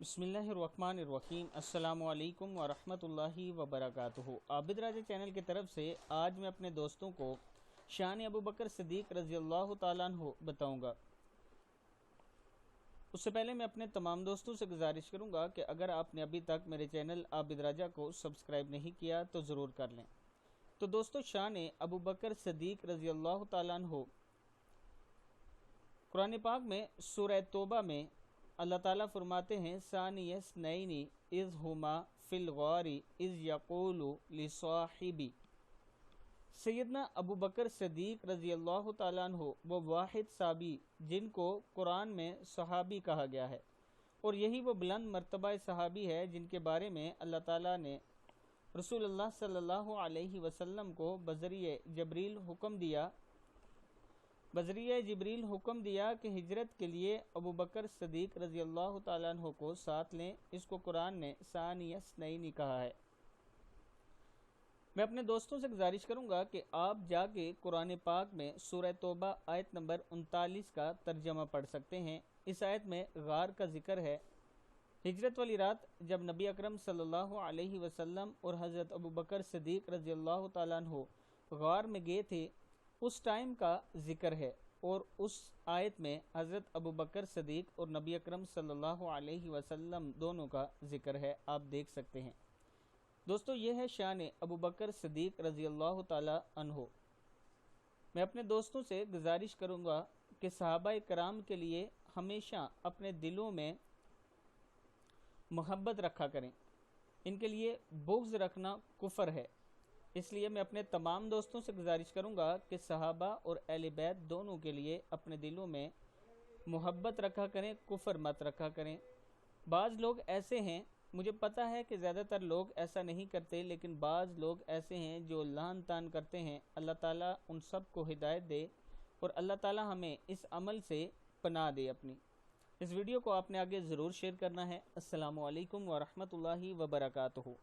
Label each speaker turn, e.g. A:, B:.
A: बिस्मिल्लाहिर्रहमानिर्रहीम। अस्सलामु अलैकुम वरहमतुल्लाहि वबरकातुहू। आबिद राजा चैनल की तरफ से आज मैं अपने दोस्तों को शान अबू बकर सिद्दीक़ रज़ी अल्लाह ताला अन्हु बताऊँगा। उससे पहले मैं अपने तमाम दोस्तों से गुजारिश करूँगा कि अगर आपने अभी तक मेरे चैनल आबिद राजा को सब्सक्राइब नहीं किया तो ज़रूर कर लें। तो दोस्तों, शान अबू बकर सिद्दीक़ रज़ी अल्लाह ताला अन्हु कुरान पाक में सूरह तौबा में अल्लाह ताला फरमाते हैं, सानियस नईनी इज़ हुमा फिल गारी इज़ यक़ूलु लिसाहिबी। सैयदना अबू बकर सिद्दीक़ रज़ी अल्लाह ताला अन्हु वो वाहिद साहबी जिनको कुरान में सहाबी कहा गया है, और यही वो बुलंद मर्तबा सहाबी है जिनके बारे में अल्लाह ताला ने रसूलुल्लाह सल्लल्लाहु अलैहि वसल्लम को बज़रिए जिब्रील हुक्म दिया कि हिजरत के लिए अबू बकर सिद्दीक़ रज़ी अल्लाह ताला अन्हु को साथ लें। इसको कुरान ने सानियस नईनी कहा है। मैं अपने दोस्तों से गुजारिश करूंगा कि आप जाके कुरान पाक में सूरह तौबा आयत नंबर 39 का तर्जमा पढ़ सकते हैं। इस आयत में गार का जिक्र है। हिजरत वाली रात जब नबी अकरम सल्लल्लाहु अलैहि वसल्लम और हज़रत अबू बकर सिद्दीक़ रज़ी अल्लाह ताला अन्हु गार में गए थे, उस टाइम का जिक्र है, और उस आयत में हज़रत अबू बकर सिद्दीक़ और नबी अकरम सल्लल्लाहु अलैहि वसल्लम दोनों का जिक्र है, आप देख सकते हैं। दोस्तों, यह है शान अबू बकर सिद्दीक़ रज़ी अल्लाह ताला अन्हु। मैं अपने दोस्तों से गुजारिश करूँगा कि सहाबा कराम के लिए हमेशा अपने दिलों में मोहब्बत रखा करें। इनके लिए बुग़्ज़ रखना कुफ़र है। इसलिए मैं अपने तमाम दोस्तों से गुजारिश करूंगा कि सहाबा और अहले बैत दोनों के लिए अपने दिलों में मोहब्बत रखा करें, कुफ़र मत रखा करें। बाज़ लोग ऐसे हैं, मुझे पता है कि ज़्यादातर लोग ऐसा नहीं करते, लेकिन बाज़ लोग ऐसे हैं जो लान तान करते हैं। अल्लाह ताला उन सब को हिदायत दे और अल्लाह ताला हमें इस अमल से पनाह दे अपनी। इस वीडियो को आपने आगे ज़रूर शेयर करना है। अस्सलामु अलैकुम वरहमतुल्लाहि वबरकातुहू।